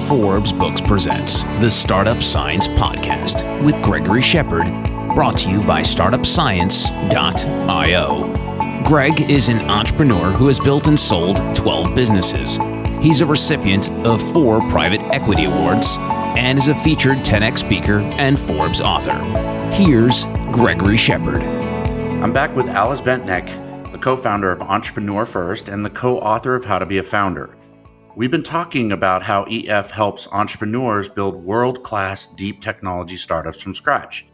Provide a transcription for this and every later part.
Forbes Books presents the Startup Science Podcast with Gregory Shepard, brought to you by StartupScience.io. Greg is an entrepreneur who has built and sold 12 businesses. He's a recipient of 4 private equity awards and is a featured 10X speaker and Forbes author. Here's Gregory Shepard. I'm back with Alice Bentinck, the co-founder of Entrepreneur First and the co-author of How to Be a Founder. We've been talking about how EF helps entrepreneurs build world-class deep technology startups from scratch.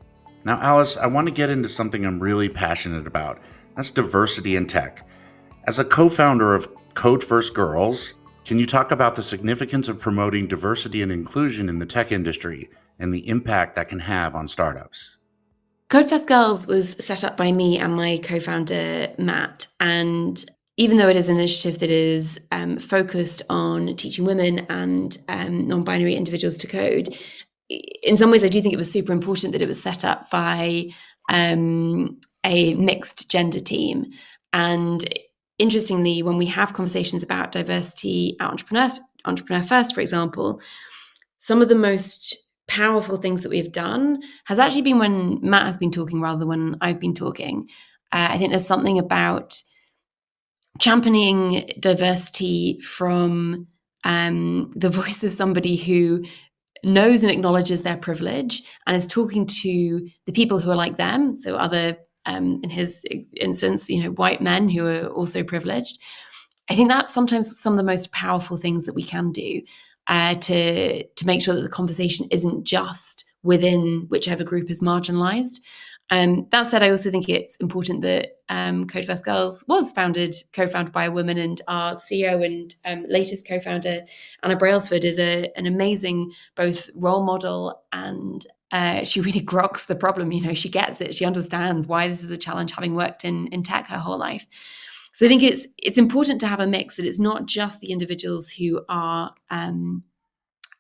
Now, Alice, I want to get into something I'm really passionate about. That's diversity in tech. As a co-founder of Code First Girls, can you talk about the significance of promoting diversity and inclusion in the tech industry and the impact that can have on startups? Code First Girls was set up by me and my co-founder, Matt. And even though it is an initiative that is focused on teaching women and non-binary individuals to code, in some ways I do think it was super important that it was set up by a mixed gender team. And interestingly, when we have conversations about diversity at Entrepreneur First, for example, some of the most powerful things that we've done has actually been when Matt has been talking rather than when I've been talking. I think there's something about championing diversity from the voice of somebody who knows and acknowledges their privilege and is talking to the people who are like them. So other, in his instance, white men who are also privileged. I think that's sometimes some of the most powerful things that we can do to make sure that the conversation isn't just within whichever group is marginalized. That said, I also think it's important that Code First Girls was co-founded by a woman, and our CEO and latest co-founder, Anna Brailsford, is an amazing both role model and she really groks the problem. She gets it. She understands why this is a challenge, having worked in tech her whole life. So I think it's important to have a mix, that it's not just the individuals who are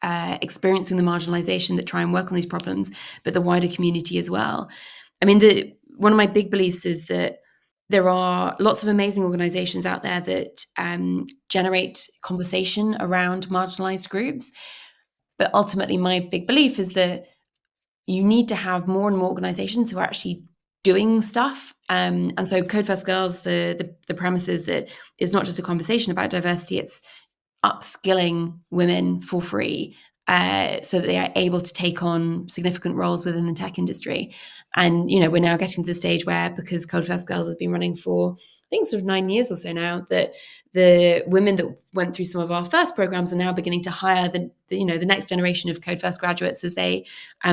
experiencing the marginalization that try and work on these problems, but the wider community as well. I mean, one of my big beliefs is that there are lots of amazing organizations out there that generate conversation around marginalized groups. But ultimately, my big belief is that you need to have more and more organizations who are actually doing stuff. And so Code First Girls, the premise is that it's not just a conversation about diversity, it's upskilling women for free so that they are able to take on significant roles within the tech industry. And, we're now getting to the stage where, because Code First Girls has been running for, I think, sort of 9 years or so now, that the women that went through some of our first programs are now beginning to hire the next generation of Code First graduates as they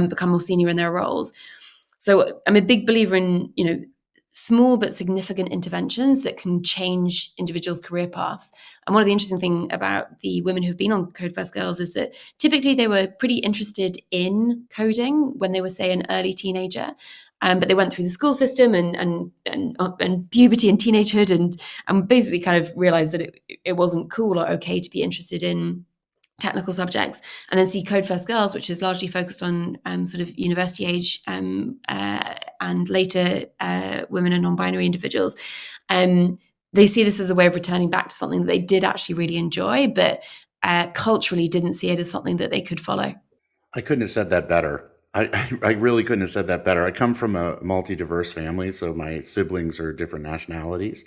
become more senior in their roles. So I'm a big believer in, small but significant interventions that can change individuals' career paths. And one of the interesting things about the women who've been on Code First Girls is that typically they were pretty interested in coding when they were, say, an early teenager. But they went through the school system and puberty and teenagehood and basically kind of realized that it wasn't cool or okay to be interested in technical subjects, and then see Code First Girls, which is largely focused on sort of university age and later women and non-binary individuals. They see this as a way of returning back to something that they did actually really enjoy, but culturally didn't see it as something that they could follow. I couldn't have said that better. I really couldn't have said that better. I come from a multi-diverse family, so my siblings are different nationalities,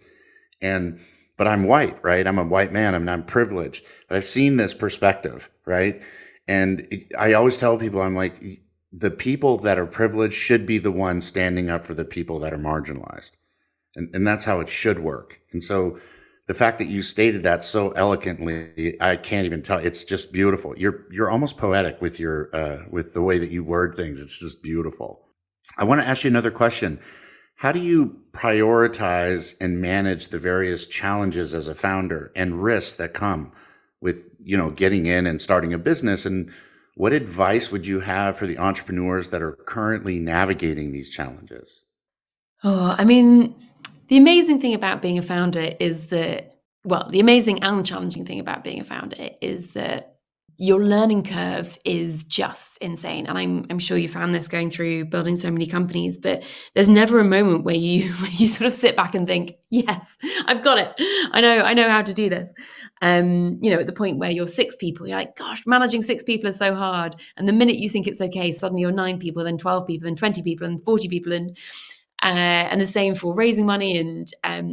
but I'm white, right? I'm a white man. I'm privileged. But I've seen this perspective, right? And I always tell people, I'm like, the people that are privileged should be the ones standing up for the people that are marginalized. And that's how it should work. And so the fact that you stated that so eloquently, I can't even tell. It's just beautiful. You're almost poetic with with the way that you word things. It's just beautiful. I want to ask you another question. How do you prioritize and manage the various challenges as a founder and risks that come with, getting in and starting a business? And what advice would you have for the entrepreneurs that are currently navigating these challenges? Oh, I mean, the amazing thing about being a founder is that, the amazing and challenging thing about being a founder is that your learning curve is just insane. And I'm sure you found this going through building so many companies, but there's never a moment where you sort of sit back and think, yes, I've got it. I know how to do this. At the point where you're 6 people, you're like, gosh, managing 6 people is so hard. And the minute you think it's okay, suddenly you're 9 people, then 12 people, then 20 people, and 40 people, and the same for raising money and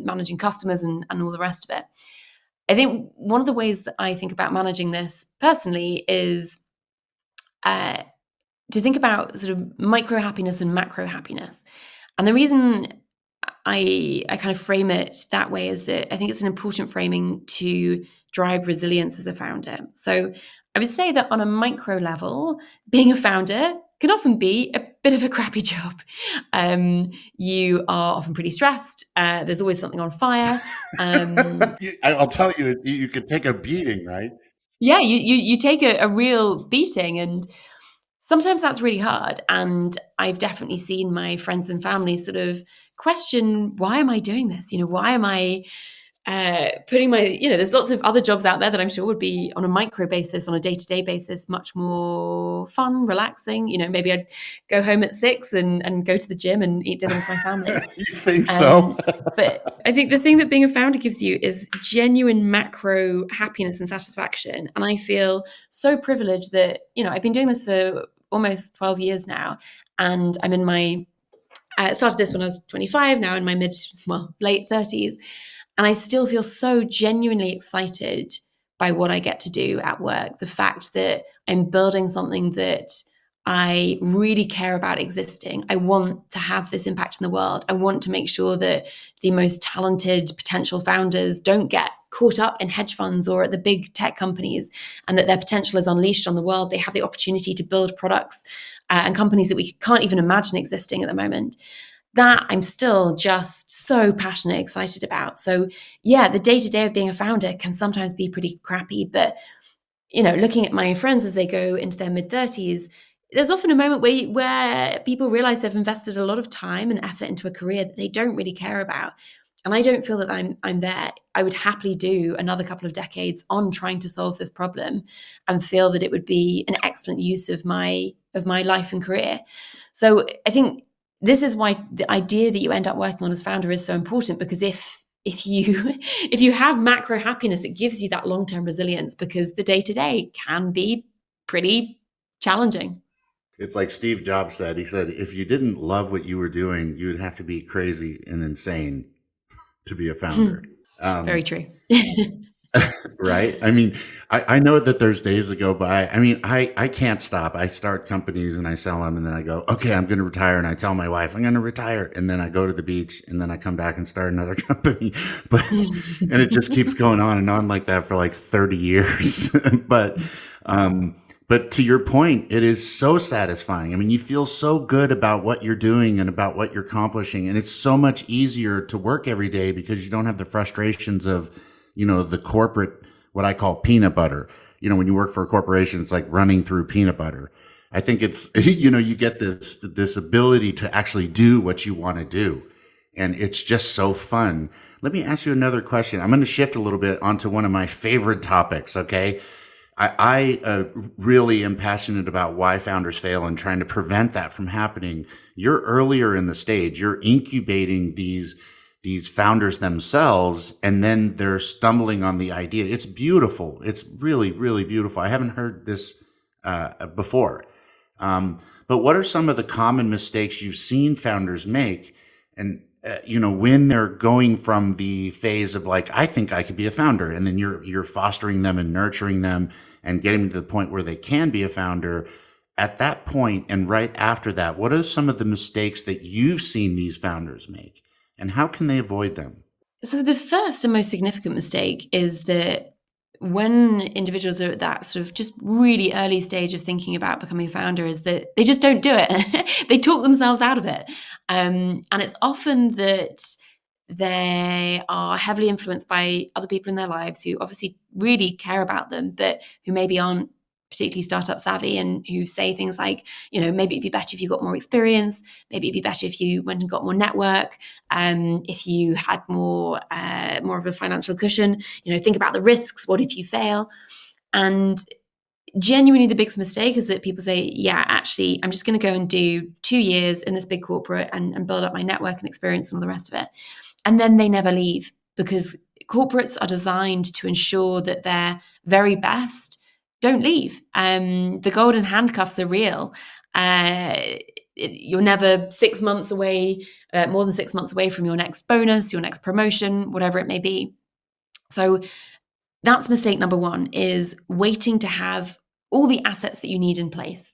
managing customers and all the rest of it. I think one of the ways that I think about managing this personally is to think about sort of micro happiness and macro happiness. And the reason I kind of frame it that way is that I think it's an important framing to drive resilience as a founder. So I would say that on a micro level, being a founder can often be a bit of a crappy job. You are often pretty stressed. There's always something on fire. I'll tell you, you could take a beating, right? Yeah, you take a real beating, and sometimes that's really hard. And I've definitely seen my friends and family sort of question, why am I doing this? Why am I putting there's lots of other jobs out there that I'm sure would be on a micro basis, on a day-to-day basis, much more fun, relaxing. Maybe I'd go home at 6 and go to the gym and eat dinner with my family. You think so? But I think the thing that being a founder gives you is genuine macro happiness and satisfaction. And I feel so privileged that, I've been doing this for almost 12 years now. And I'm in my, started this when I was 25, now in my late 30s. And I still feel so genuinely excited by what I get to do at work. The fact that I'm building something that I really care about existing. I want to have this impact in the world. I want to make sure that the most talented potential founders don't get caught up in hedge funds or at the big tech companies, and that their potential is unleashed on the world. They have the opportunity to build products and companies that we can't even imagine existing at the moment. That I'm still just so passionate, excited about. So yeah, the day-to-day of being a founder can sometimes be pretty crappy, but looking at my friends as they go into their mid-30s, there's often a moment where people realize they've invested a lot of time and effort into a career that they don't really care about. And I don't feel that I'm there. I would happily do another couple of decades on trying to solve this problem and feel that it would be an excellent use of my life and career. So I think this is why the idea that you end up working on as founder is so important, because if you have macro happiness, it gives you that long-term resilience, because the day-to-day can be pretty challenging. It's like Steve Jobs said. He said, if you didn't love what you were doing, you would have to be crazy and insane to be a founder. Very true. Right? I mean, I know that there's days that go by. I mean, I can't stop. I start companies and I sell them, and then I go, okay, I'm going to retire. And I tell my wife, I'm going to retire. And then I go to the beach, and then I come back and start another company. And it just keeps going on and on like that for like 30 years. But to your point, it is so satisfying. I mean, you feel so good about what you're doing and about what you're accomplishing. And it's so much easier to work every day because you don't have the frustrations of, the corporate, what I call peanut butter. When you work for a corporation, it's like running through peanut butter. I think it's, you get this ability to actually do what you want to do. And it's just so fun. Let me ask you another question. I'm going to shift a little bit onto one of my favorite topics. Okay. I really am passionate about why founders fail and trying to prevent that from happening. You're earlier in the stage. You're incubating these founders themselves, and then they're stumbling on the idea. It's beautiful. It's really, really beautiful. I haven't heard this before. But what are some of the common mistakes you've seen founders make? And when they're going from the phase of like, I think I could be a founder, and then you're fostering them and nurturing them and getting them to the point where they can be a founder. At that point and right after that, what are some of the mistakes that you've seen these founders make, and how can they avoid them? So the first and most significant mistake is that when individuals are at that sort of just really early stage of thinking about becoming a founder, is that they just don't do it. They talk themselves out of it. And it's often that they are heavily influenced by other people in their lives who obviously really care about them, but who maybe aren't particularly startup savvy, and who say things like, maybe it'd be better if you got more experience. Maybe it'd be better if you went and got more network. If you had more of a financial cushion, think about the risks. What if you fail? And genuinely the biggest mistake is that people say, yeah, actually, I'm just going to go and do 2 years in this big corporate and build up my network and experience and all the rest of it. And then they never leave, because corporates are designed to ensure that their very best don't leave. The golden handcuffs are real. You're never 6 months away, more than 6 months away from your next bonus, your next promotion, whatever it may be. So that's mistake number one, is waiting to have all the assets that you need in place.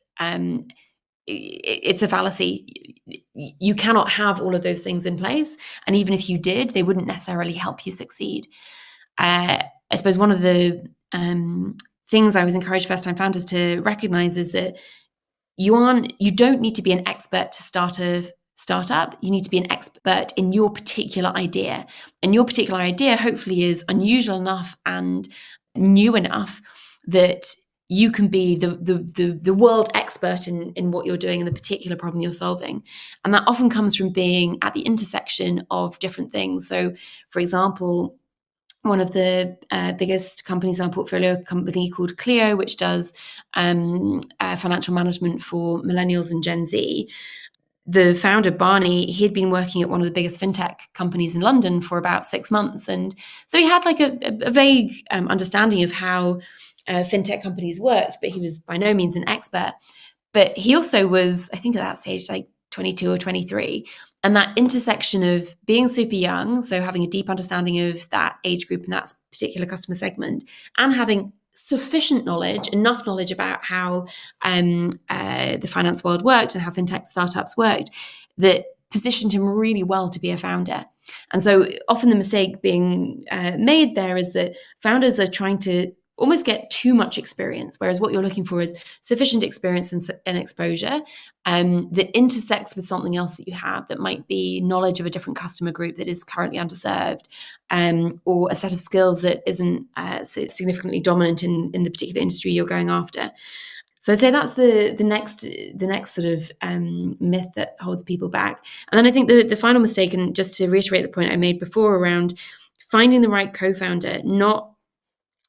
It's a fallacy. You cannot have all of those things in place. And even if you did, they wouldn't necessarily help you succeed. I suppose one of the things I always encourage first-time founders to recognize is that you don't need to be an expert to start a startup. You need to be an expert in your particular idea. And your particular idea hopefully is unusual enough and new enough that you can be the world expert in what you're doing and the particular problem you're solving. And that often comes from being at the intersection of different things. So, for example, one of the biggest companies in our portfolio, a company called Clio, which does financial management for millennials and Gen Z. The founder, Barney, he'd been working at one of the biggest fintech companies in London for about 6 months. And so he had like a vague understanding of how fintech companies worked, but he was by no means an expert. But he also was, I think at that stage, like 22 or 23. And that intersection of being super young, so having a deep understanding of that age group and that particular customer segment, and having sufficient knowledge, enough knowledge about how the finance world worked and how fintech startups worked, that positioned him really well to be a founder. And so often the mistake being made there is that founders are trying to almost get too much experience, whereas what you're looking for is sufficient experience and exposure that intersects with something else that you have, that might be knowledge of a different customer group that is currently underserved, or a set of skills that isn't significantly dominant in the particular industry you're going after. So I'd say that's the next sort of myth that holds people back. And then I think the final mistake, and just to reiterate the point I made before around finding the right co-founder, not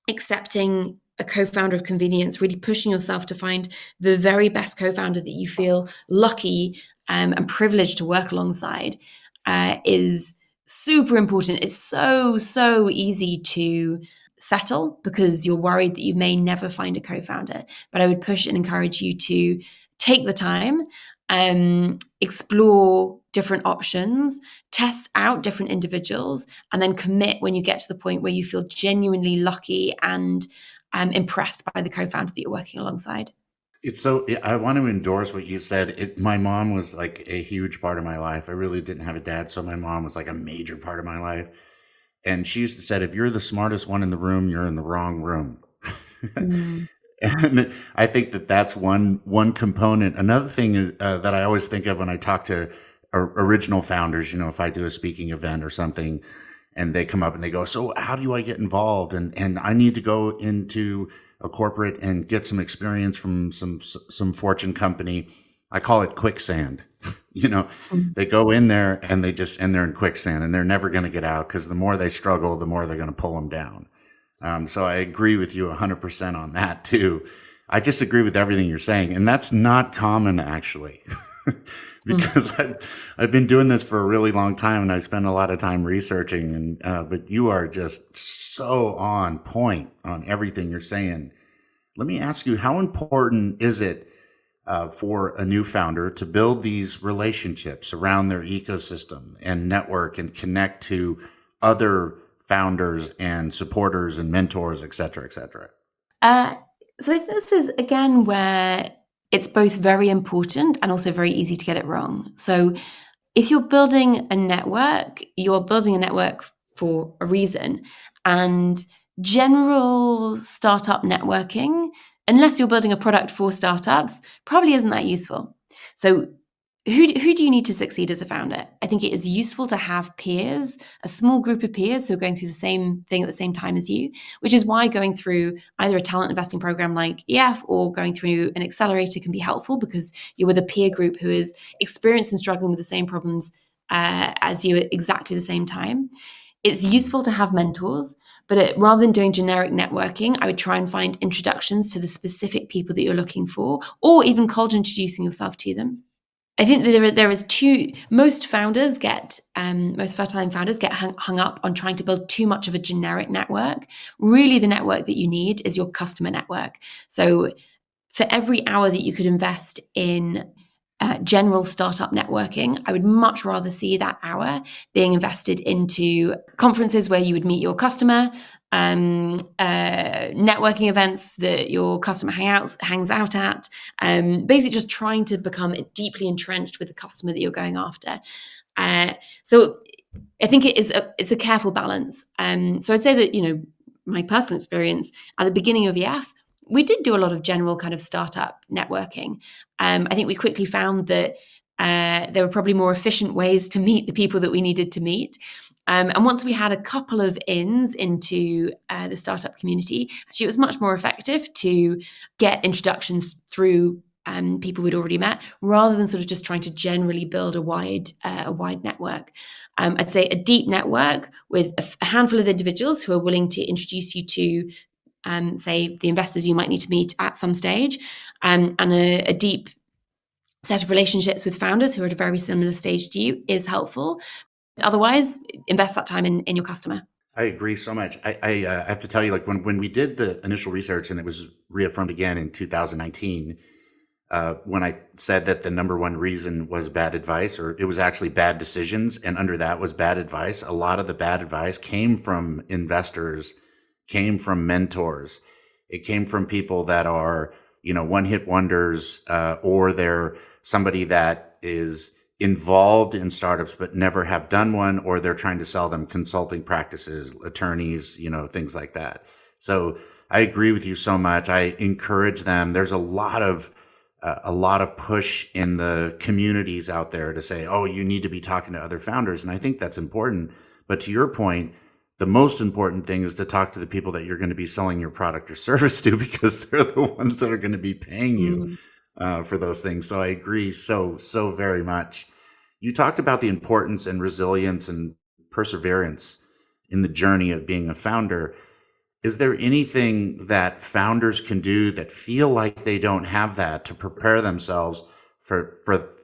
accepting a co-founder of convenience, really pushing yourself to find the very best co-founder that you feel lucky and privileged to work alongside, is super important. It's so easy to settle because you're worried that you may never find a co-founder. But I would push and encourage you to take the time, explore different options, test out different individuals, and then commit when you get to the point where you feel genuinely lucky and impressed by the co-founder that you're working alongside. I want to endorse what you said. My mom was like a huge part of my life. I really didn't have a dad, so my mom was like a major part of my life. And she used to say, if you're the smartest one in the room, you're in the wrong room. Mm. And I think that's one component. Another thing is, that I always think of when I talk to original founders, if I do a speaking event or something, and they come up and they go, so how do I get involved? And I need to go into a corporate and get some experience from some Fortune company. I call it quicksand. They go in there and they're in quicksand, and they're never going to get out, because the more they struggle, the more they're going to pull them down. So I agree with you 100% on that too. I just agree with everything you're saying. And that's not common, actually, because I've been doing this for a really long time, and I spend a lot of time researching, but you are just so on point on everything you're saying. Let me ask you, how important is it for a new founder to build these relationships around their ecosystem and network and connect to other founders and supporters and mentors, et cetera, et cetera? So I think this is, again, where it's both very important and also very easy to get it wrong. So if you're building a network, you're building a network for a reason. And general startup networking, unless you're building a product for startups, probably isn't that useful. So who do you need to succeed as a founder? I think it is useful to have peers, a small group of peers who are going through the same thing at the same time as you, which is why going through either a talent investing program like EF or going through an accelerator can be helpful, because you're with a peer group who is experienced and struggling with the same problems as you at exactly the same time. it's useful to have mentors, but rather than doing generic networking, I would try and find introductions to the specific people that you're looking for, or even cold introducing yourself to them. I think that there is most first-time founders get hung up on trying to build too much of a generic network. Really, the network that you need is your customer network. So for every hour that you could invest in general startup networking, I would much rather see that hour being invested into conferences where you would meet your customer, networking events that your customer hangs out at, basically just trying to become deeply entrenched with the customer that you're going after. So I think it's a careful balance. So I'd say that, my personal experience at the beginning of EF, we did do a lot of general kind of startup networking. I think we quickly found that there were probably more efficient ways to meet the people that we needed to meet. And once we had a couple of ins into the startup community, actually it was much more effective to get introductions through people we'd already met, rather than sort of just trying to generally build a wide network. I'd say a deep network with a handful of individuals who are willing to introduce you to say the investors you might need to meet at some stage, and a deep set of relationships with founders who are at a very similar stage to you is helpful. Otherwise, invest that time in your customer. I agree so much. I have to tell you, like when we did the initial research and it was reaffirmed again in 2019, when I said that the number one reason was bad advice, or it was actually bad decisions, and under that was bad advice, a lot of the bad advice came from investors, came from mentors. It came from people that are, one-hit wonders, or they're somebody that is involved in startups but never have done one, or they're trying to sell them consulting practices, attorneys, things like that. So I agree with you so much. I encourage them. There's a lot of push in the communities out there to say, oh, you need to be talking to other founders. And I think that's important. But to your point, the most important thing is to talk to the people that you're going to be selling your product or service to, because they're the ones that are going to be paying you for those things. So I agree so very much. You talked about the importance and resilience and perseverance in the journey of being a founder. Is there anything that founders can do that feel like they don't have that to prepare themselves for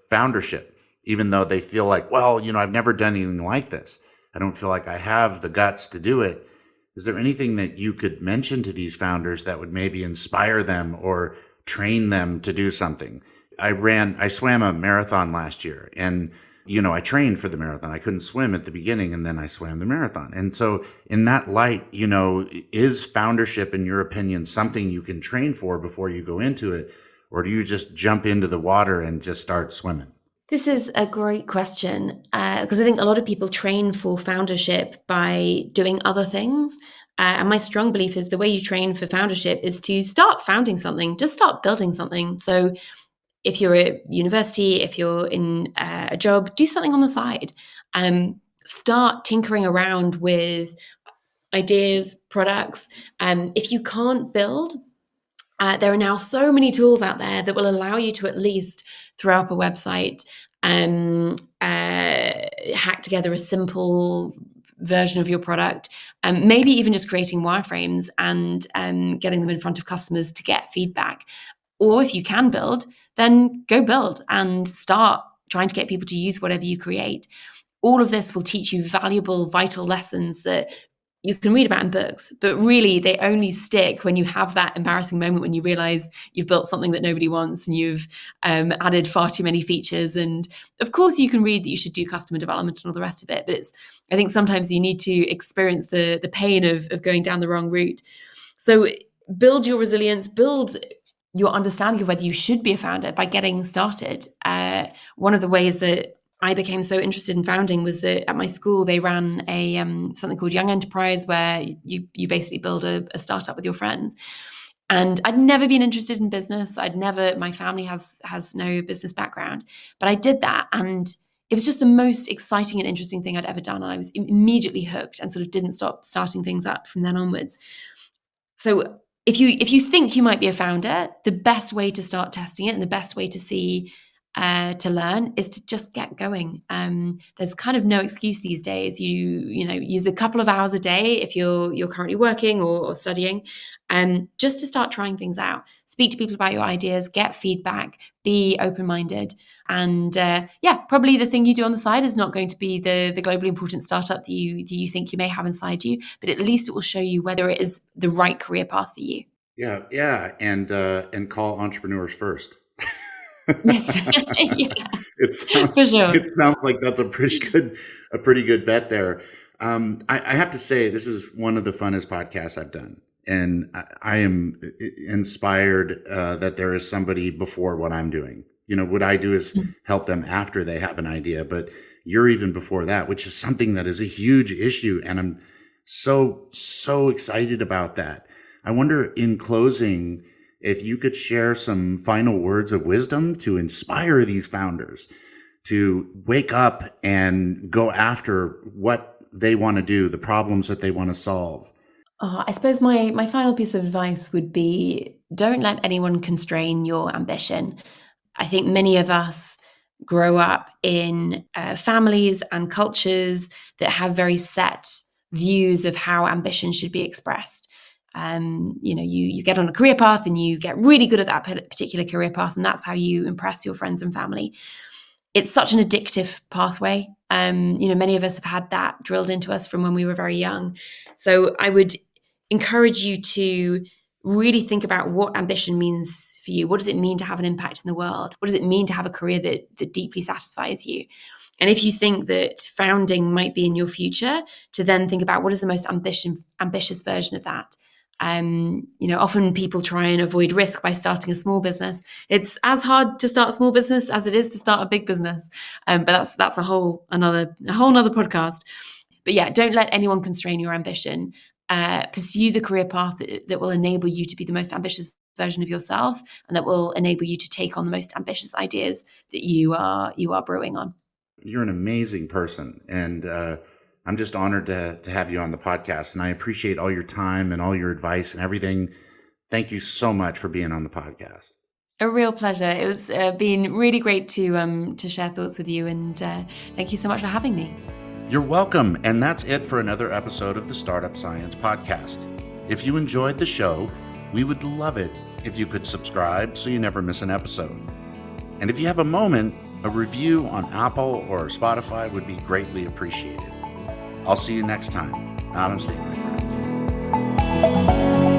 foundership, even though they feel like, well, I've never done anything like this. I don't feel like I have the guts to do it. Is there anything that you could mention to these founders that would maybe inspire them or train them to do something? I swam a marathon last year, and I trained for the marathon. I couldn't swim at the beginning, and then I swam the marathon. And so in that light, is foundership, in your opinion, something you can train for before you go into it? Or do you just jump into the water and just start swimming? This is a great question, because I think a lot of people train for foundership by doing other things. And my strong belief is the way you train for foundership is to start founding something, just start building something. So if you're at university, if you're in a job, do something on the side. Start tinkering around with ideas, products. If you can't build, there are now so many tools out there that will allow you to at least throw up a website, hack together a simple version of your product, maybe even just creating wireframes and getting them in front of customers to get feedback. Or if you can build, then go build and start trying to get people to use whatever you create. All of this will teach you valuable, vital lessons that you can read about in books, but really they only stick when you have that embarrassing moment when you realize you've built something that nobody wants and you've added far too many features. And of course you can read that you should do customer development and all the rest of it, but I think sometimes you need to experience the pain of going down the wrong route. So build your resilience, build your understanding of whether you should be a founder by getting started. One of the ways that I became so interested in founding was that at my school they ran a something called Young Enterprise, where you basically build a startup with your friends. And I'd never been interested in business. My family has no business background, but I did that, and it was just the most exciting and interesting thing I'd ever done. And I was immediately hooked and sort of didn't stop starting things up from then onwards. So if you think you might be a founder, the best way to start testing it and the best way to see to learn is to just get going. There's kind of no excuse these days. You know, use a couple of hours a day if you're currently working or studying, just to start trying things out. Speak to people about your ideas, get feedback, be open-minded. And probably the thing you do on the side is not going to be the globally important startup that you think you may have inside you, but at least it will show you whether it is the right career path for you. Yeah, and call entrepreneurs first. Yes, yeah, for sure. It sounds like that's a pretty good bet there. I have to say, this is one of the funnest podcasts I've done, and I am inspired that there is somebody before what I'm doing. You know, what I do is help them after they have an idea, but you're even before that, which is something that is a huge issue, and I'm so excited about that. I wonder, in closing, if you could share some final words of wisdom to inspire these founders to wake up and go after what they want to do, the problems that they want to solve. I suppose my final piece of advice would be, don't let anyone constrain your ambition. I think many of us grow up in families and cultures that have very set views of how ambition should be expressed. You get on a career path and you get really good at that particular career path, and that's how you impress your friends and family. It's such an addictive pathway. Many of us have had that drilled into us from when we were very young. So I would encourage you to really think about what ambition means for you. What does it mean to have an impact in the world? What does it mean to have a career that deeply satisfies you? And if you think that founding might be in your future, to then think about what is the most ambitious version of that. Often people try and avoid risk by starting a small business. It's as hard to start a small business as it is to start a big business. But that's a whole nother podcast. But yeah, don't let anyone constrain your ambition. Pursue the career path that will enable you to be the most ambitious version of yourself, and that will enable you to take on the most ambitious ideas that you are brewing on. You're an amazing person, and I'm just honored to have you on the podcast, and I appreciate all your time and all your advice and everything. Thank you so much for being on the podcast. A real pleasure. It was been really great to share thoughts with you, and thank you so much for having me. You're welcome, and that's it for another episode of the Startup Science Podcast. If you enjoyed the show, we would love it if you could subscribe so you never miss an episode. And if you have a moment, a review on Apple or Spotify would be greatly appreciated. I'll see you next time. Namaste, my friends.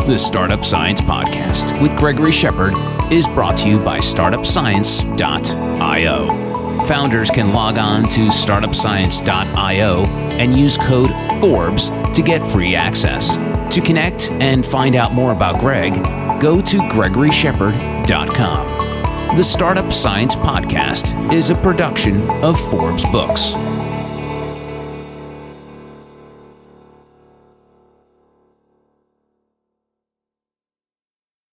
The Startup Science Podcast with Gregory Shepard is brought to you by startupscience.io. Founders can log on to startupscience.io and use code FORBES to get free access. To connect and find out more about Greg, go to gregoryshepard.com. The Startup Science Podcast is a production of Forbes Books.